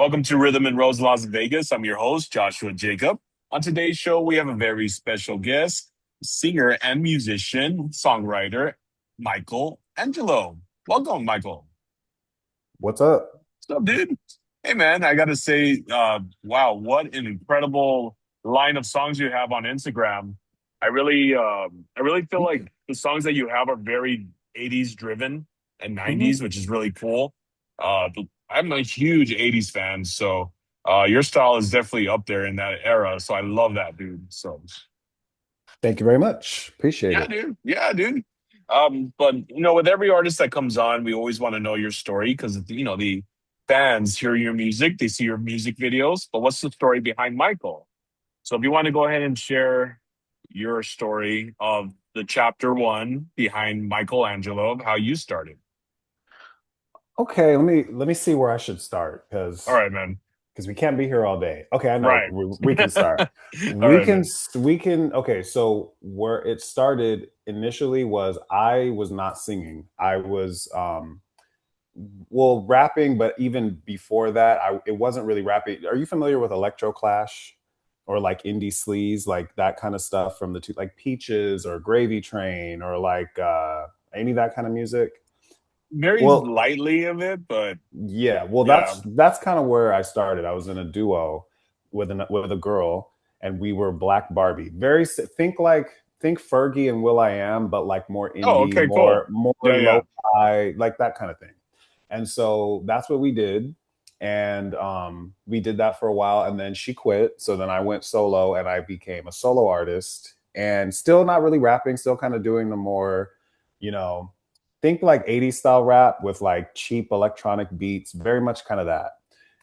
Welcome to Rhythm and Rose Las Vegas. I'm your host, Joshua Jacob. On today's show, we have a very special guest, singer and musician, songwriter, Michael Angelo. Welcome, Michael. What's up? What's up, dude? Hey, man, I got to say, wow, what an incredible line of songs you have on Instagram. I really feel Thank you. like the songs that you have are very 80s driven and hmm 90s, which is really cool. I'm a huge 80s fan, so your style is definitely up there in that era. So I love that, dude. So Thank you very much. Appreciate yeah, it. dude. Yeah, dude. But with every artist that comes on, we always want to know your story because the fans hear your music, they see your music videos, but what's the story behind Michael? So if you want to go ahead and share your story of the chapter one behind Michael Angelo of how you started. Okay, let me see where I should start All because right, man. we can't be here all day. Okay, I know Right. we can start. All We right, can man. we can okay, so where it started initially was I was not singing. I was rapping, but even before that, it wasn't really rapping. Are you familiar with Electro Clash or like indie sleaze, like that kind of stuff from the two like Peaches or Gravy Train or like any of that kind of music? Very Well, lightly of it, but yeah, well, yeah. that's kind of where I started. I was in a duo with a girl, and we were Black Barbie. Think Fergie and Will I Am, but like more Oh, indie, okay, cool. more Yeah, yeah. lo-fi, like that kind of thing. And so that's what we did, and we did that for a while, and then she quit. So then I went solo, and I became a solo artist, and still not really rapping, still kind of doing the more, you know think like 80s style rap with like cheap electronic beats, very much kind of that.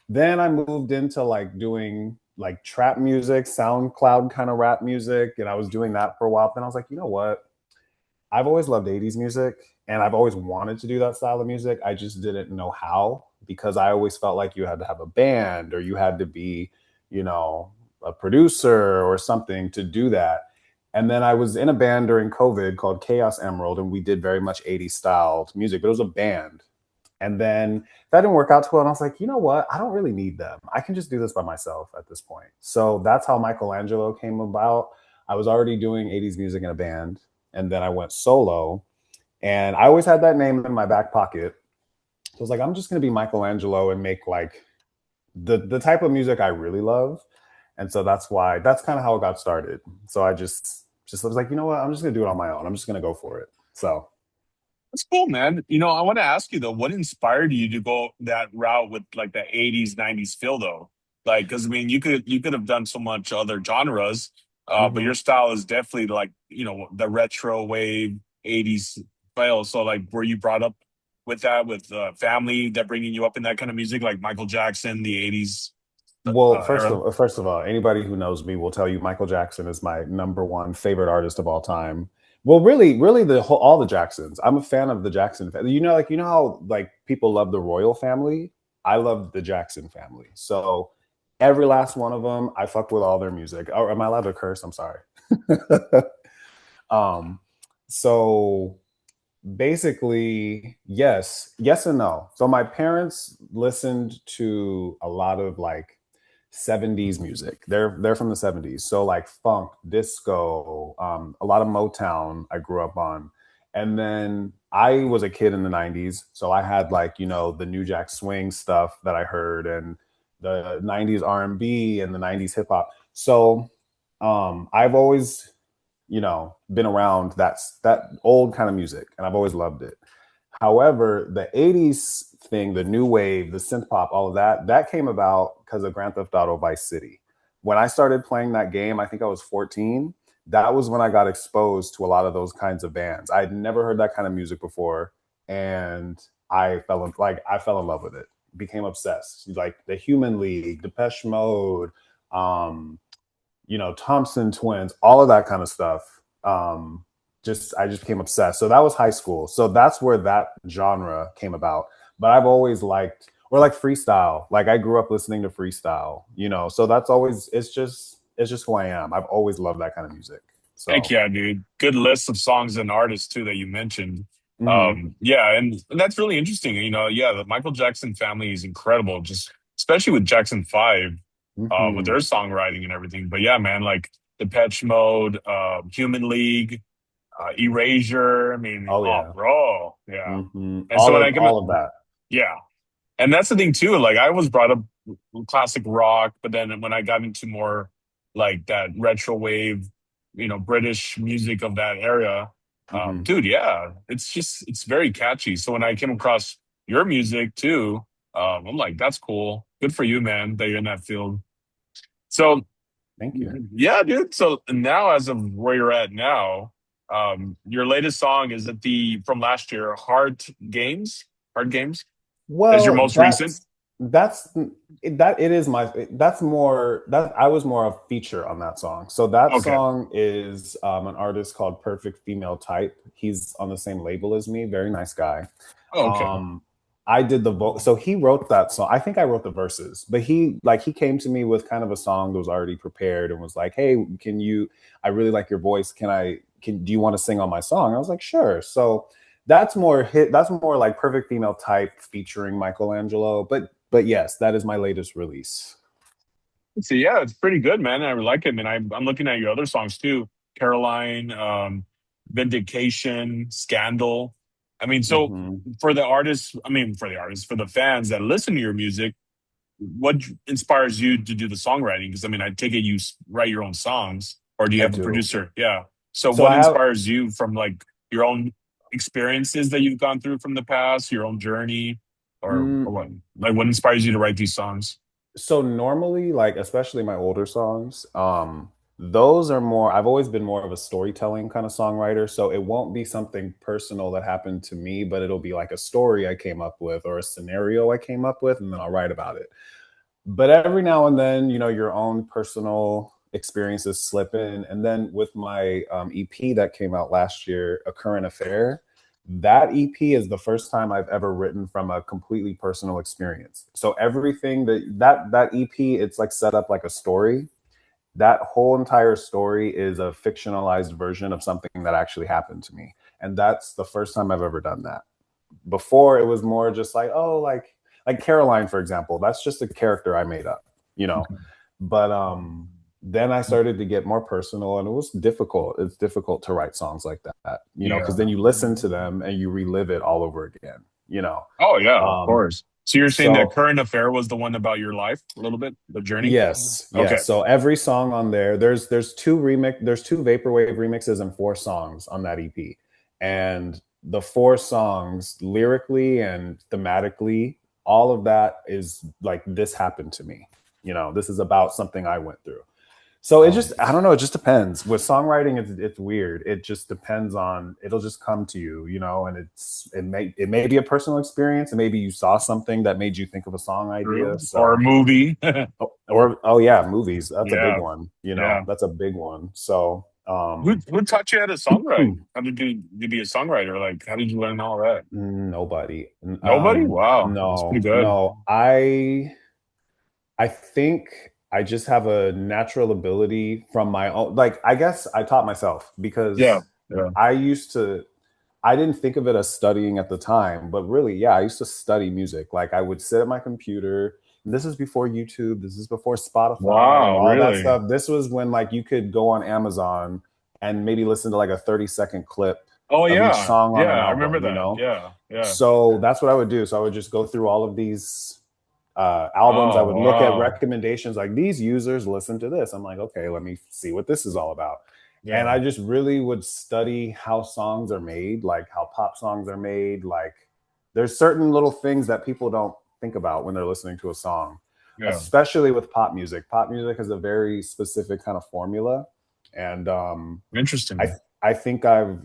Then I moved into like doing like trap music, SoundCloud kind of rap music, and I was doing that for a while. Then I was like, you know what? I've always loved 80s music and I've always wanted to do that style of music. I just didn't know how because I always felt like you had to have a band or you had to be, you know, a producer or something to do that. And then I was in a band during COVID called Chaos Emerald, and we did very much 80s style music, but it was a band. And then that didn't work out too well. And I was like, you know what? I don't really need them. I can just do this by myself at this point. So that's how Michael Angelo came about. I was already doing 80s music in a band, and then I went solo. And I always had that name in my back pocket. So I was like, I'm just gonna be Michael Angelo and make like the type of music I really love. And so that's kind of how it got started. So I just was like, you know what? I'm just gonna do it on my own. I'm just gonna go for it. So That's cool, man. I want to ask you though, what inspired you to go that route with like the 80s, 90s feel though? Like, because I mean, you could have done so much other genres, but your mhm. style is definitely like, the retro wave 80s feel. So like, were you brought up with that with family that bringing you up in that kind of music, like Michael Jackson, the 80s Well, era? first of all, anybody who knows me will tell you Michael Jackson is my number one favorite artist of all time. Well, really, all the Jacksons. I'm a fan of the Jackson family. You know how like people love the royal family. I love the Jackson family. So every last one of them, I fucked with all their music. Oh, am I allowed to curse? I'm sorry. um, so basically, yes and no. So my parents listened to a lot of like 70s music. They're from the 70s. So like funk, disco, a lot of Motown I grew up on. And then I was a kid in the 90s. So I had like, the New Jack Swing stuff that I heard and the 90s R&B and the 90s hip hop. So I've always been around that old kind of music, and I've always loved it. However, the '80s thing, the new wave, the synth pop, all of that came about because of Grand Theft Auto Vice City. When I started playing that game, I think I was 14. That was when I got exposed to a lot of those kinds of bands. I'd never heard that kind of music before, and I fell in love with it. Became obsessed. Like the Human League, Depeche Mode, um, Thompson Twins, all of that kind of stuff. Just I just became obsessed. So that was high school. So that's where that genre came about. But I've always liked or like freestyle. Like I grew up listening to freestyle. So that's always it's just who I am. I've always loved that kind of music. Heck So yeah, dude. Good list of songs and artists too that you mentioned. mhm. Yeah, and that's really interesting. Yeah, the Michael Jackson family is incredible. Just especially with Jackson 5, with their Hmm. songwriting and everything. But yeah, man, like Depeche Mode, Human League, Erasure. I mean, Oh oh, yeah. bro, yeah. Hmm. And so when I come, All of that. yeah, and that's the thing too. Like I was brought up classic rock, but then when I got into more like that retro wave, British music of that era, Hmm. dude, yeah, it's very catchy. So when I came across your music too, I'm like, that's cool. Good for you, man, that you're in that field. So Thank you. yeah, dude. So now, as of where you're at now, your latest song is at the from last year, Hard Games, is your Well, most recent. that's that it is my that's more that I was more a feature on that song. So that Okay. song is an artist called Perfect Female Type. He's on the same label as me, very nice guy. Oh, okay. Um I did the vocal, so he wrote that song. I think I wrote the verses, but he came to me with kind of a song that was already prepared and was like, "Hey, can you I really like your voice. Can do you want to sing on my song?" I was like, "Sure." So that's more like Perfect Female Type featuring Michael Angelaux. But yes, that is my latest release. So yeah, it's pretty good, man. I like it, man. I'm looking at your other songs too. Caroline, Vindication, Scandal. I mean, so Hmm. for the fans that listen to your music, what inspires you to do the songwriting? Because I mean, I take it you write your own songs, or do you I have a do. producer? Yeah. So So what I have inspires you from like your own experiences that you've gone through from the past, your own journey, or mm, what? Like what inspires you to write these songs? so normally, like especially my older songs, those are more. I've always been more of a storytelling kind of songwriter. So it won't be something personal that happened to me, but it'll be like a story I came up with or a scenario I came up with, and then I'll write about it. But every now and then, your own personal experiences slip in. And then with my EP that came out last year, A Current Affair, that EP is the first time I've ever written from a completely personal experience. So everything that EP, it's like set up like a story. That whole entire story is a fictionalized version of something that actually happened to me. And that's the first time I've ever done that. Before it was more just like, oh, like Caroline, for example, that's just a character I made up, you know. But then I started to get more personal, and it was difficult. It's difficult to write songs like that, because Yeah. then you listen to them and you relive it all over again. Oh yeah, of Um course. So you're saying that so Current Affair was the one about your life a little bit, the journey? yes, Okay. yes. So every song on there, there's two vaporwave remixes and four songs on that EP. And the four songs lyrically and thematically, all of that is like, this happened to me. This is about something I went through. So I don't know, it just depends. With songwriting, it's weird. It just depends on, it'll just come to you, and it may be a personal experience, and maybe you saw something that made you think of a song idea. Or a So movie. or oh yeah, movies. That's a big Yeah, one. yeah. That's a big one. So Who taught you how to songwrite? How did you be a songwriter? Like, how did you learn all that? nobody. Nobody? Wow, that's pretty No, good. no. I think I just have a natural ability from my own. Like, I guess I taught myself Yeah, because yeah. I used to. I didn't think of it as studying at the time, but really, yeah, I used to study music. Like, I would sit at my computer. And this is before YouTube. This is before Spotify and Wow, all that really? stuff. This was when like you could go on Amazon and maybe listen to like a 30-second clip Oh of each yeah, song on yeah. an I remember album. that. Yeah, yeah. So that's what I would do. So I would just go through all of these albums. I Oh would look at wow. recommendations like, these users listen to this. I'm like, okay, let me see what this is all about. And Yeah, I just really would study how songs are made, like how pop songs are made. Like, there's certain little things that people don't think about when they're listening to a song, yeah. especially with pop music. Pop music has a very specific kind of formula. And I, Interesting. I think I've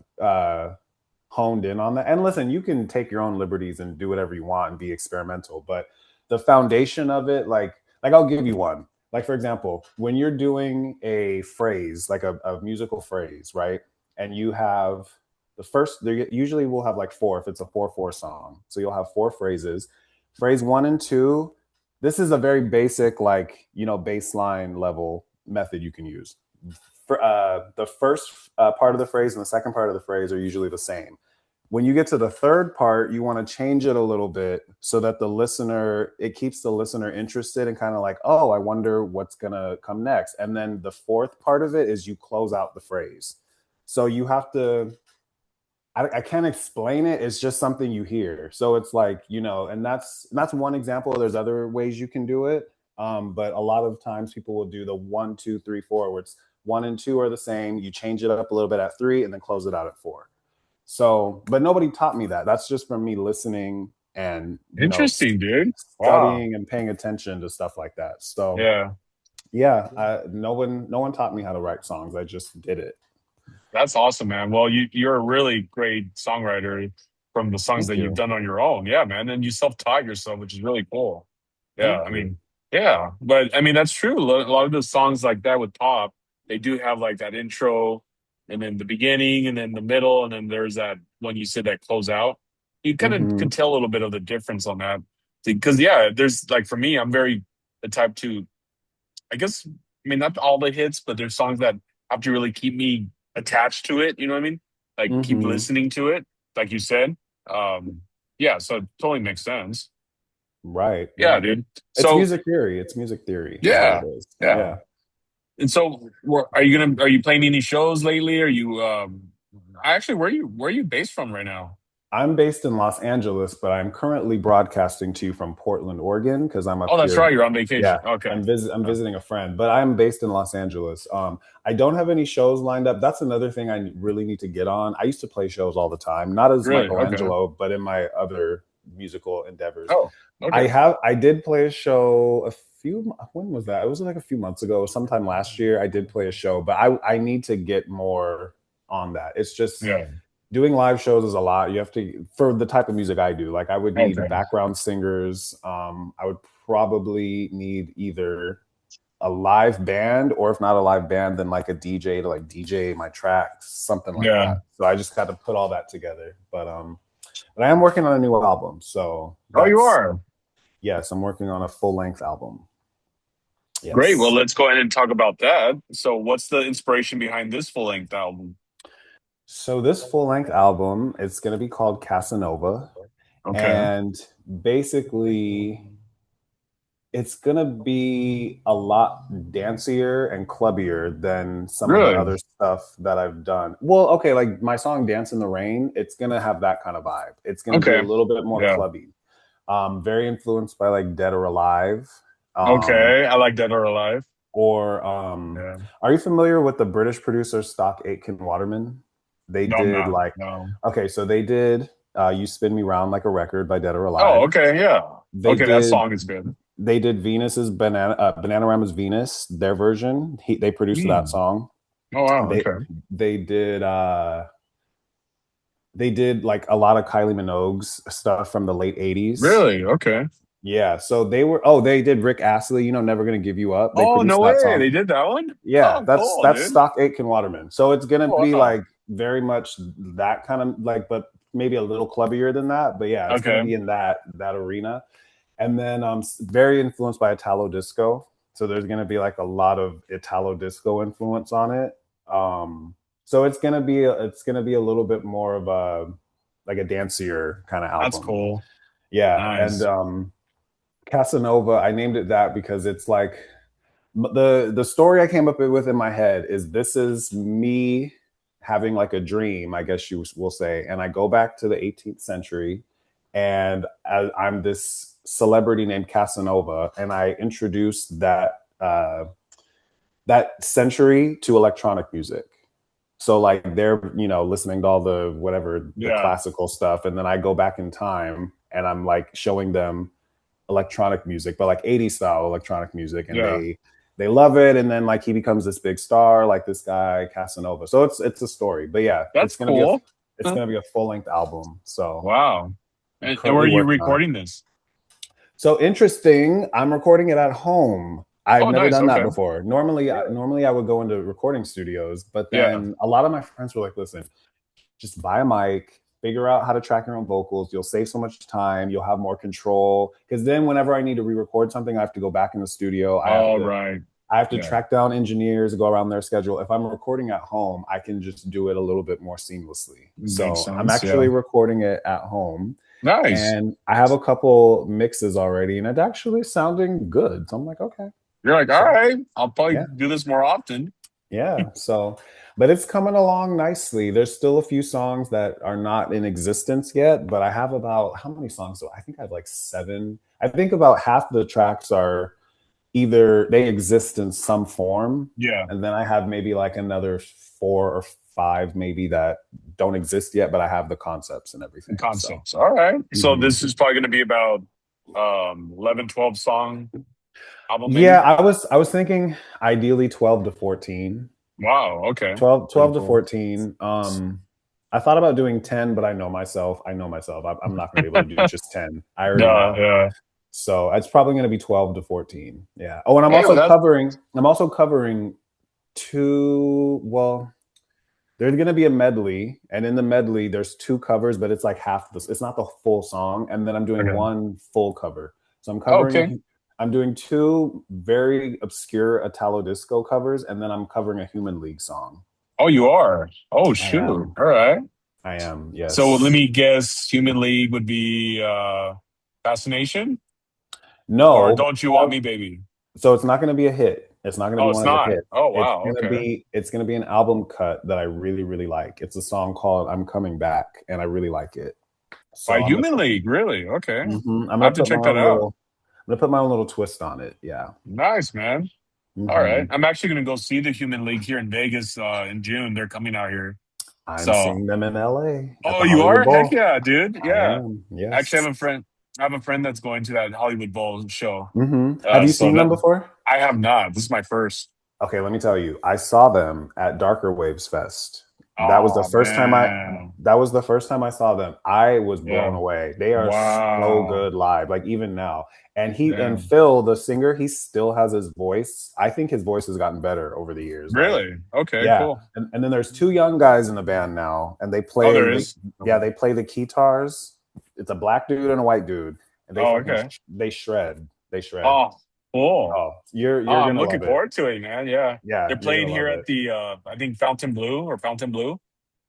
honed in on that. And listen, you can take your own liberties and do whatever you want and be experimental, but the foundation of it, like I'll give you one. Like, for example, when you're doing a phrase, like a musical phrase, right? And you have there usually will have like four if it's a 4/4 song. So you'll have four phrases. Phrase one and two, this is a very basic, like, baseline level method you can use. For the first part of the phrase and the second part of the phrase are usually the same. when you get to the third part, you want to change it a little bit so that it keeps the listener interested and kind of like, oh, I wonder what's going to come next. And then the fourth part of it is you close out the phrase. So you have to, I can't explain it. It's just something you hear. So it's like, and that's one example. There's other ways you can do it. But a lot of times people will do the 1, 2, 3, 4, where it's 1 and 2 are the same. You change it up a little bit at 3 and then close it out at 4. So, but nobody taught me that. That's just from me listening and, Interesting, dude. Wow. studying and paying attention to stuff like that. So, Yeah. yeah, no one taught me how to write songs. I just did it. That's awesome, man. Well, you're a really great songwriter from the songs Thank that you've you. done on your own. Yeah, man. And you self-taught yourself, which is really cool. Yeah, Thank I you. mean, yeah, but I mean that's true. A lot of the songs like that with pop, they do have like that intro, and then the beginning, and then the middle, and then there's that when you said that close out. You kind of Hmm. could tell a little bit of the difference on that, because yeah, there's like for me, I'm very the type to I guess, I mean, not all the hits, but there's songs that have to really keep me attached to it. You know what I mean? Like keep Hmm. listening to it, like you said. Um, yeah, so it totally makes sense. Right. Yeah, Yeah. dude. It's So music theory. It's music theory is what it yeah, is. yeah. Yeah. And so, are you playing any shows lately? Are you actually where are you based from right now? I'm based in Los Angeles, but I'm currently broadcasting to you from Portland, Oregon, because I'm up Oh, that's here. right. You're on Yeah, vacation. Okay. I'm Uh, visiting a friend, but I'm based in Los Angeles. I don't have any shows lined up. That's another thing I really need to get on. I used to play shows all the time, not as really? Michael Okay. Angelaux, but in my other musical endeavors. Oh, okay. I did play a show when was that? It was like a few months ago, sometime last year. I did play a show, but I need to get more on that. It's just Yeah. doing live shows is a lot. You have to, for the type of music I do, like I would need Okay. background singers. I would probably need either a live band, or if not a live band, then like a DJ to like DJ my tracks, something like Yeah. that. So I just got to put all that together. But I am working on a new album. So Oh, you that's, are. yes, I'm working on a full length album. Great. Well, Yes. let's go ahead and talk about that. So, what's the inspiration behind this full length album? So this full length album, it's going to be called Casanova. Okay. And basically, it's gonna be a lot dancier and clubbier than some of the Really? other stuff that I've done. Well, okay, like my song "Dance in the Rain," it's gonna have that kind of vibe. It's gonna be a Okay. little bit more Yeah. clubby. Very influenced by like Dead or Alive, um, Okay. I like Dead or Alive. or Yeah. are you familiar with the British producer Stock Aitken Waterman? They No, I'm did not. like, No. okay, so they did "You Spin Me Round Like a Record" by Dead or Oh, Alive. okay. Yeah. They Okay. That did song is good. Venus's Bananarama's Venus, their version. They produced that Hmm. song. Oh, wow. They Okay. they did they did like a lot of Kylie Minogue's stuff from the late 80s. Really? Okay. Yeah, so they did Rick Astley, Never Gonna Give You Up. They Oh, no produced that way. song. They did that one? Yeah, Oh, that's cool, that's dude. Stock Aitken Waterman. So it's gonna Oh, be wow. like very much that kind of like, but maybe a little clubbier than that. But yeah, it's gonna Okay. be in that arena. And then very influenced by Italo disco. So there's going to be like a lot of Italo disco influence on it. So it's going to be a little bit more of a like a dancier kind of That's album. cool. Yeah, and Nice. Casanova, I named it that because it's like the story I came up with in my head is this is me having like a dream, I guess you will say, and I go back to the 18th century, and I'm this celebrity named Casanova, and I introduce that century to electronic music. So like they're listening to all the whatever the Yeah. classical stuff, and then I go back in time and I'm like showing them electronic music, but like 80s style electronic music, and Yeah. they love it. And then like he becomes this big star, like this guy Casanova. So it's a story, but yeah, That's cool. it's Huh. gonna be a full length album. So Wow. I'm And where are currently you working on it. recording this? So interesting. I'm recording it at home. I've Oh, never nice. done that Okay. before. Normally I would go into recording studios, but Yeah. then a lot of my friends were like, "Listen, just buy a mic, figure out how to track your own vocals. You'll save so much time. You'll have more control. Because then, whenever I need to re-record something, I have to go back in the studio. I have All to right. I have to Yeah. track down engineers, go around their schedule. If I'm recording at home, I can just do it a little bit more seamlessly. Makes So I'm sense. Yeah. actually recording it at home, Nice. and I have a couple mixes already, and it's actually sounding good. So I'm like, okay. You're like, all So right, I'll probably yeah, do this more often. yeah. So, but it's coming along nicely. There's still a few songs that are not in existence yet, but I have about how many songs? So I think I have like seven. I think about half the tracks are either they exist in some form, Yeah. and then I have maybe like another four or five maybe that don't exist yet, but I have the concepts and everything. So Concepts. All right. So mhm. this is probably going to be about 11, 12 song album, Yeah, maybe. I was thinking ideally 12 to 14. Wow. Okay. 12, Pretty 12 to cool. 14. I thought about doing 10, but I know myself. I'm not going to be able to do just 10. I already Yeah. know. Yeah. So it's probably going to be 12 to 14. Yeah. Oh, and Hey, well, that I'm also covering two, well, there's going to be a medley, and in the medley there's two covers, but it's like half this. It's not the full song, and then I'm doing okay. one full cover. So Okay. I'm doing two very obscure Italo disco covers, and then I'm covering a Human League song. Oh, you are. Oh, I shoot. am. All right. I am. So let Yes. me guess. Human League would be Fascination, or No. Don't You Want Me, Baby? So it's not going to be a hit. It's not going to be Oh, one it's of the not. hits. Oh, It's wow. going to Okay. be it's going to be an album cut that I really really like. It's a song called "I'm Coming Back," and I really like it. By So Human League, really? Okay. I'm I gonna have to put my check that own out. little I'm gonna put my own little twist on it. Yeah. Nice, man. All right. hmm I'm actually going to go see the Human League here in Vegas in June. They're coming out here. I'm So, seeing them in LA at oh, the you Hollywood are? Heck Bowl. yeah, dude. I Yeah. am. Actually, I Yes. have a friend. I have a friend that's going to that Hollywood Bowl show. Have you So seen them that before? I have not. This is my first. Okay, let me tell you. I saw them at Darker Waves Fest. That was the Oh first time I man. that was the first time I saw them. I was blown Yeah. away. They are so Wow. good live, like even now. And Damn. Phil, the singer, he still has his voice. I think his voice has gotten better over the years. Like, Really? Okay. yeah. Cool. And then there's two young guys in the band now, and Oh, there is. they play the guitars. It's a black dude and a white dude, and Oh, okay. they shred. They shred. Oh, cool. Oh, Oh, you're I'm gonna looking love it. forward to it, man. Yeah. Yeah, They're you're playing gonna here love at it. the I think Fountain Blue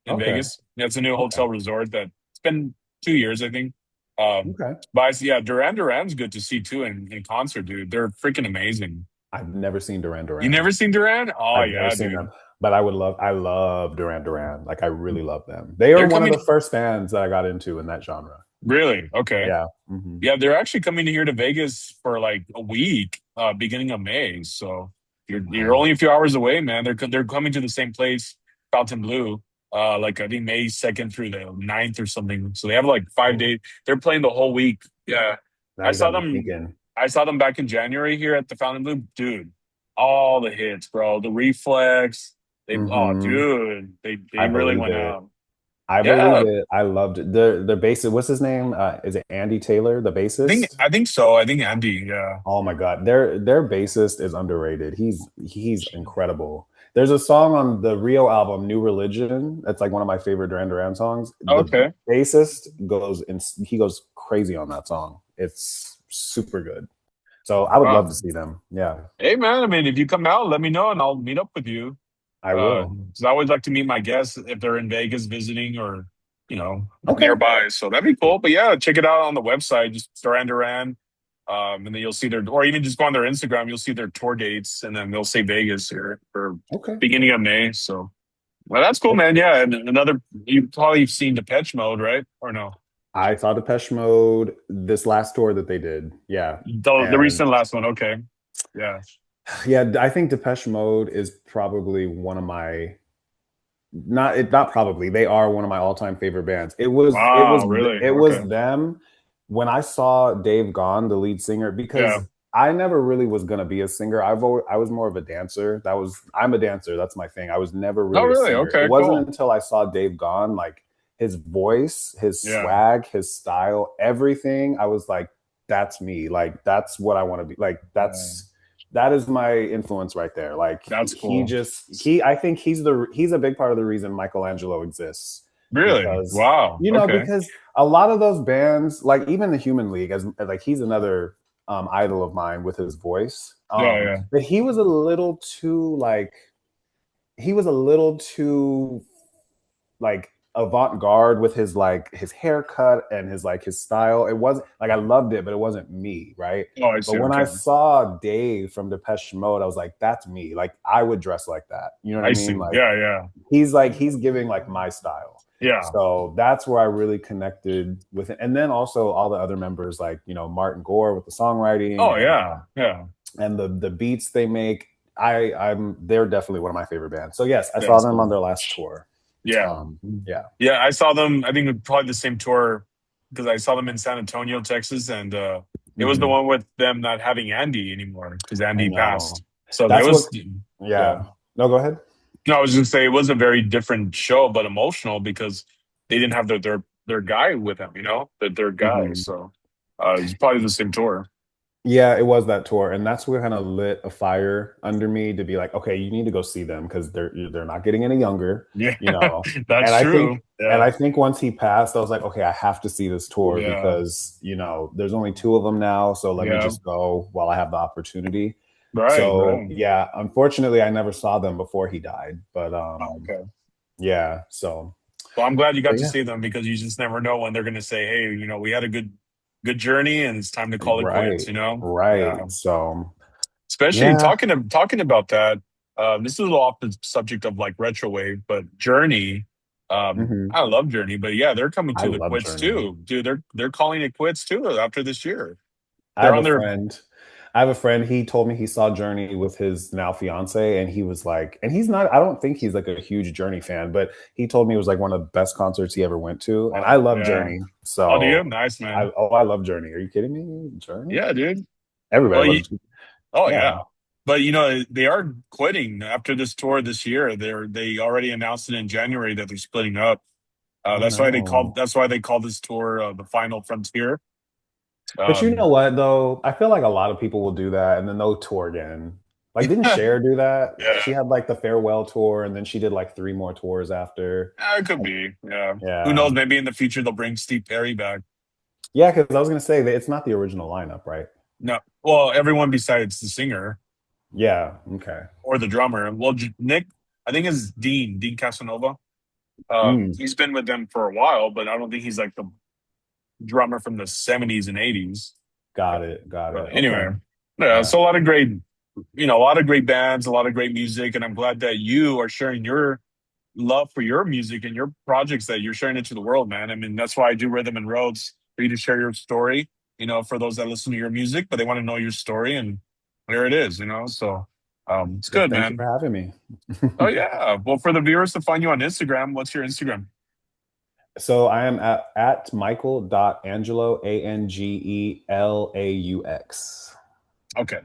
in Okay. Vegas. Yeah, it's a new Okay. hotel resort that it's been 2 years, I think. Okay. But yeah, Duran's good to see too in concert, dude. They're freaking amazing. I've never seen Duran You Duran. never seen Duran? Oh I've never yeah, seen dude. them, but I love Duran Duran. Like I really love them. They are They're one of coming. the first bands that I got into in that genre. Really? Okay. Yeah. Yeah, they're actually coming here to Vegas for like a week, beginning of May. So you're Wow. only a few hours away, man. They're coming to the same place, Fountain Blue. Like I think May 2nd through the 9th or something. So they have like 5 days. They're playing the whole week. Yeah. Now I you got saw me them thinking. I saw them back in January here at the Fountain Blue. Dude, all the hits, bro. The Reflex. hmm They I really believe went it. out. I believe Yeah. it. I loved it. The bassist. What's his name? Is it Andy Taylor, the bassist? I think so. I think Andy, yeah. Oh my God, their bassist is underrated. He's incredible. There's a song on the Rio album, New Religion. That's like one of my favorite Duran Duran songs. The Okay. bassist he goes crazy on that song. It's super good. So I would love to Wow. see them. Yeah, Hey man, I mean, if you come out, let me know and I'll meet up with you. I will. 'Cause I always like to meet my guests if they're in Vegas visiting or Okay. nearby. So that'd be cool. But yeah, check it out on the website, just Duran Duran. And then you'll see or even just go on their Instagram, you'll see their tour dates, and then they'll say Vegas here for Okay. beginning of May. So well, that's cool, man. Yeah, and another you've probably seen Depeche Mode, right? Or no? I saw Depeche Mode this last tour that they did. Yeah, The and recent last one. Okay. Yeah. yeah, I think Depeche Mode is probably one of my not probably they are one of my all-time favorite bands. Wow, really? It Okay. was them when I saw Dave Gahan, the lead singer, because Yeah. I never really was gonna be a singer. I was more of a dancer. I'm a dancer. That's my thing. I was never Oh, really a really? singer. It Okay, wasn't cool. until I saw Dave Gahan, like his voice, his Yeah. swag, his style, everything. I was like, that's me. Like that's what I want to be. Like Yeah. that is my influence right there. Like That's cool. I think he's a big part of the reason Michael Angelaux exists Really? because Wow. you know Okay. because a lot of those bands, like even the Human League, as like he's another idol of mine with his voice. Yeah, yeah. But he was a little too like he was a little too like avant-garde with his haircut and his style. It wasn't like I loved it, but it wasn't me, right? Oh, I But see. when I Okay. saw Dave from Depeche Mode, I was like, that's me. Like I would dress like that. You know what I I mean? see. Yeah, yeah. He's giving like my style. Yeah. So that's where I really connected with it. And then also all the other members like, Martin Gore with the songwriting Oh, yeah. Yeah. and the beats they make. They're definitely one of my favorite bands. So yes, I saw That's them on cool. their last tour. Yeah. Yeah. Yeah, I saw them, I think probably the same tour because I saw them in San Antonio, Texas, and it was the Hmm. one with them not having Andy anymore because I Andy passed. know. So that That's what. was, yeah. Yeah. No, go ahead. No, I was just say it was a very different show, but emotional because they didn't have their guy with them, their guy. Hmm. So it's probably the same tour. Yeah, it was that tour, and that's what kind of lit a fire under me to be like, okay, you need to go see them because they're not getting any younger, Yeah, you know. that's And I true. think and Yeah, I think once he passed, I was like, okay, I have to see this tour yeah, because there's only two of them now, so let me yeah. just go while I have the opportunity. Right, So right. yeah, unfortunately, I never saw them before he died, but Oh, okay. yeah, so Well, I'm glad you got but to yeah, see them because you just never know when they're going to say, "Hey, we had a good journey, and it's time to call it quits." right, Yeah. right. So Especially yeah. talking about that. This is a little off the subject of like retrowave, but Journey. Hmm. I love Journey, but yeah, they're coming I to the love quits Journey. too, dude. They're calling it quits too after this year. I They're have on a their friend. I have a friend. He told me he saw Journey with his now fiance, and he was like, and he's not. I don't think he's like a huge Journey fan, but he told me it was like one of the best concerts he ever went to. And I wow, love yeah. Journey, Oh, do you? so Nice, man. I love Journey. Are you kidding me? Journey? Yeah, dude. Everybody Well, loves. oh Yeah, yeah, but they are quitting after this tour this year. They already announced it in January that they're splitting up. I know. That's why they call this tour the Final Frontier. But you Um, know what though? I feel like a lot of people will do that, and then they'll tour again. Like, didn't Cher do that? yeah, She had like the farewell tour, and then she did like three more tours after. it could be. Yeah, who knows? Yeah. Maybe in the future they'll bring Steve Perry back. Yeah, because I was gonna say that it's not the original lineup, right? No, well, everyone besides the singer Yeah. Okay. or the drummer. Well, Nick, I think is Dean Casanova. Mm, He's been with them for a while, but I don't think he's like the drummer from the '70s and '80s. got it. Got But it. Okay. anyway, yeah, Yeah. so a lot of great bands, a lot of great music, and I'm glad that you are sharing your love for your music and your projects that you're sharing it to the world, man. I mean, that's why I do Rhythm and Roads for you to share your story, for those that listen to your music, but they want to know your story and there it is. So it's Well, good, thank you man. for having me. Oh yeah. Well, for the viewers to find you on Instagram, what's your Instagram? So I am at Michael.Angelo, Angelaux. Okay.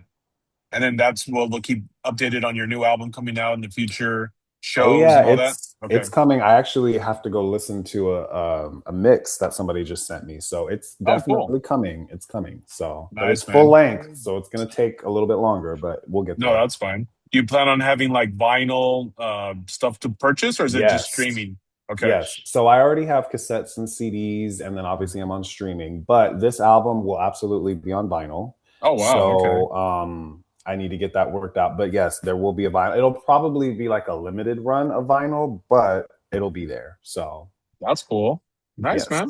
And then that's what we'll keep updated on your new album coming out in the future Oh shows yeah, and all that. Okay. it's coming. I actually have to go listen to a mix that somebody just sent me. So it's Oh, cool. definitely coming. It's coming. So, but it's Nice, full man. length, so it's gonna take a little bit longer, but we'll get No, there. that's fine. Do you plan on having like vinyl stuff to purchase or is it just Yes. streaming? Okay. Yes. So I already have cassettes and CDs, and then obviously I'm on streaming, but this album will absolutely be on vinyl. Oh wow, okay. So I need to get that worked out. But yes, there will be a vinyl. It'll probably be like a limited run of vinyl, but it'll be there. So That's cool. Nice, yes. man.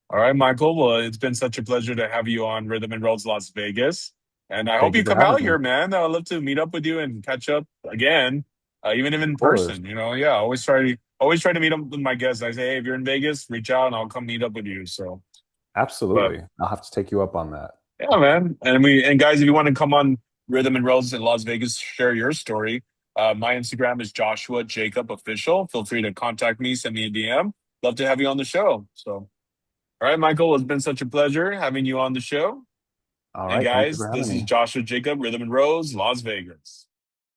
All right, Michael. Well, it's been such a pleasure to have you on Rhythm and Roads Las Vegas. And I hope Thank you you for come having out me. here, man. I'd love to meet up with you and catch up again, even if Of in course. person. Yeah, always try to meet up with my guests. I say, hey, if you're in Vegas, reach out and I'll come meet up with you. So, but Absolutely. I'll have to take you up on that. yeah, man. And guys, if you want to come on Rhythm and Roads in Las Vegas, share your story. My Instagram is Joshua Jacob Official. Feel free to contact me, send me a DM. Love to have you on the show. So, all right, Michael, it's been such a pleasure having you on the show. All And right. Thank you guys, for having this is me. Joshua Jacob, Rhythm and Rose, Las Vegas.